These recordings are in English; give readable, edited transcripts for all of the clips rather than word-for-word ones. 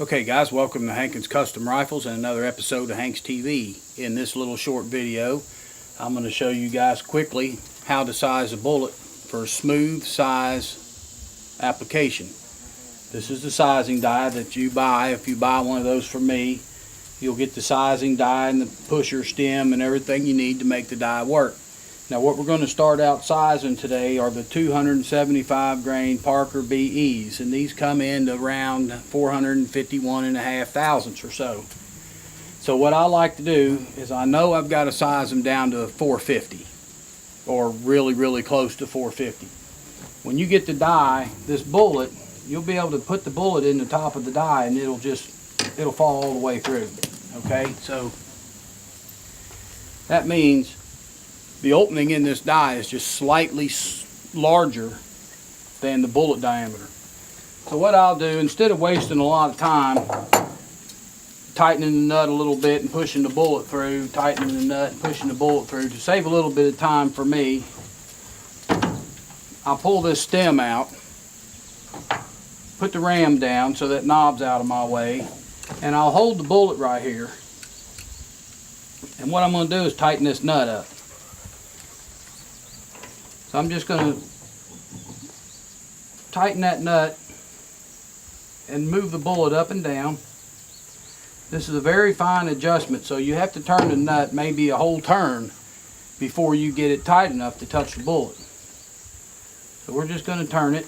Okay guys, welcome to Hankins Custom Rifles and another episode of Hanks TV. In this little short video, I'm going to show you guys quickly how to size a bullet for a smooth size application. This is the sizing die that you buy. If you buy one of those from me, you'll get the sizing die and the pusher stem and everything you need to make the die work. Now what we're going to start out sizing today are the 275 grain Parker BEs, and these come in to around 451.5 thousandths or so. So what I like to do is, I know I've got to size them down to 450 or really close to 450. When you get the die, this bullet, you'll be able to put the bullet in the top of the die and it'll fall all the way through. Okay, so that means the opening in this die is just slightly larger than the bullet diameter. So what I'll do, instead of wasting a lot of time tightening the nut a little bit and pushing the bullet through, tightening the nut and pushing the bullet through, to save a little bit of time for me, I'll pull this stem out, put the ram down so that knob's out of my way, and I'll hold the bullet right here. And what I'm going to do is tighten this nut up. So I'm just going to tighten that nut and move the bullet up and down. This is a very fine adjustment, so you have to turn the nut maybe a whole turn before you get it tight enough to touch the bullet. So we're just going to turn it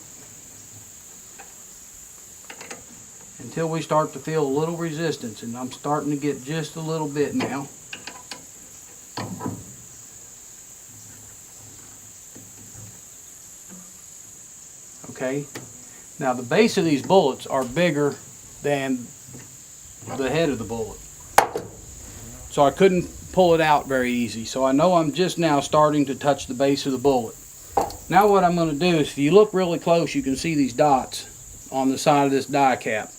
until we start to feel a little resistance, and I'm starting to get just a little bit now. Okay, now the base of these bullets are bigger than the head of the bullet, so I couldn't pull it out very easy. So I know I'm just now starting to touch the base of the bullet. Now what I'm going to do is, if you look really close, you can see these dots on the side of this die cap.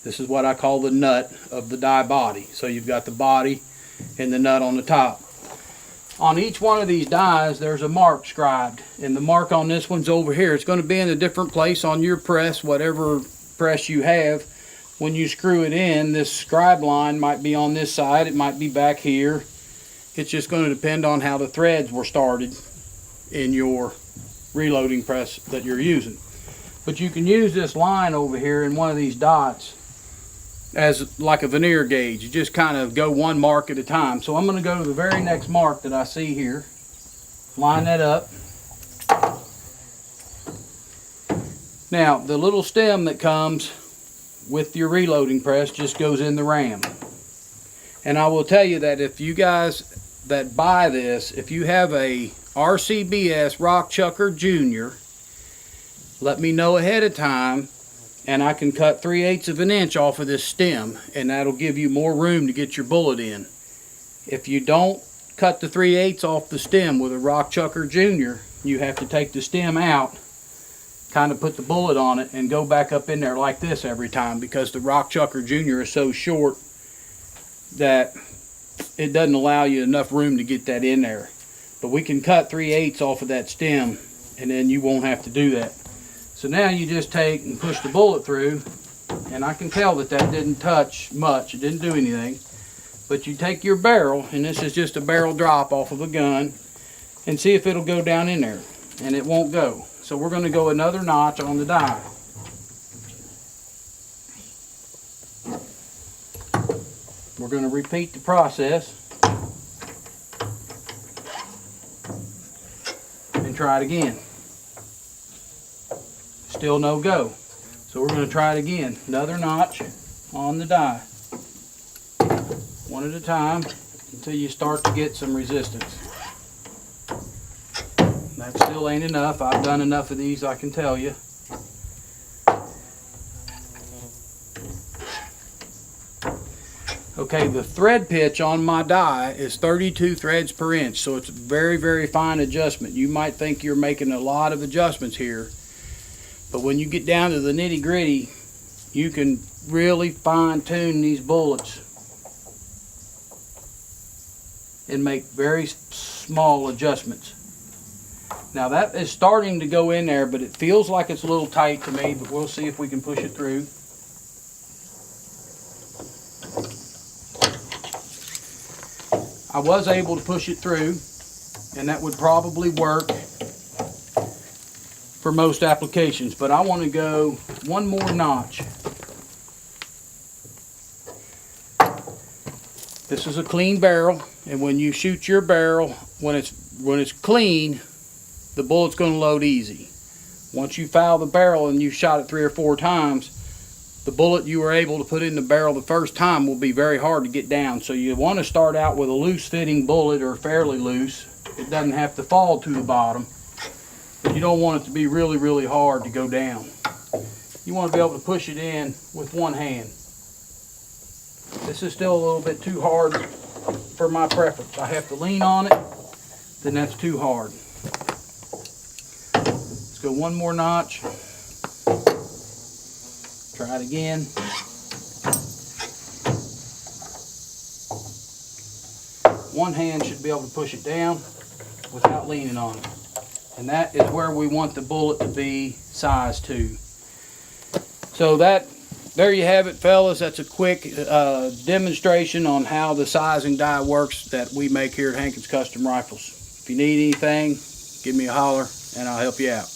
This is what I call the nut of the die body. So you've got the body and the nut on the top. On each one of these dies there's a mark scribed, and the mark on this one's over here. It's going to be in a different place on your press, whatever press you have. When you screw it in, this scribe line might be on this side, it might be back here. It's just going to depend on how the threads were started in your reloading press that you're using. But you can use this line over here in one of these dots as like a veneer gauge. You just kind of go one mark at a time. So I'm going to go to the very next mark that I see here, line that up. Now the little stem that comes with your reloading press just goes in the ram. And I will tell you that if you guys that buy this, if you have a RCBS Rock Chucker Junior, let me know ahead of time, and I can cut 3/8 of an inch off of this stem, and that'll give you more room to get your bullet in. If you don't cut the 3/8 off the stem with a Rock Chucker Junior, you have to take the stem out, kind of put the bullet on it, and go back up in there like this every time, because the Rock Chucker Junior is so short that it doesn't allow you enough room to get that in there. But we can cut 3/8 off of that stem, and then you won't have to do that. So now you just take and push the bullet through, and I can tell that that didn't touch much, it didn't do anything. But you take your barrel, and this is just a barrel drop off of a gun, and see if it'll go down in there, and it won't go. So we're going to go another notch on the die. We're going to repeat the process and try it again. Still no go. So we're going to try it again. Another notch on the die. One at a time until you start to get some resistance. That still ain't enough. I've done enough of these, I can tell you. Okay, the thread pitch on my die is 32 threads per inch, so it's a very fine adjustment. You might think you're making a lot of adjustments here, but when you get down to the nitty gritty, you can really fine tune these bullets and make very small adjustments. Now that is starting to go in there, but it feels like it's a little tight to me, but we'll see if we can push it through. I was able to push it through, and that would probably work for most applications, but I want to go one more notch. This is a clean barrel, and when you shoot your barrel, when it's clean, the bullet's going to load easy. Once you foul the barrel and you shot it 3 or 4 times, the bullet you were able to put in the barrel the first time will be very hard to get down. So you want to start out with a loose fitting bullet, or fairly loose. It doesn't have to fall to the bottom, but you don't want it to be really, really hard to go down. You want to be able to push it in with one hand. This is still a little bit too hard for my preference. I have to lean on it, then that's too hard. Let's go one more notch. Try it again. One hand should be able to push it down without leaning on it. And that is where we want the bullet to be sized to. So there you have it, fellas. That's a quick demonstration on how the sizing die works that we make here at Hankins Custom Rifles. If you need anything, give me a holler and I'll help you out.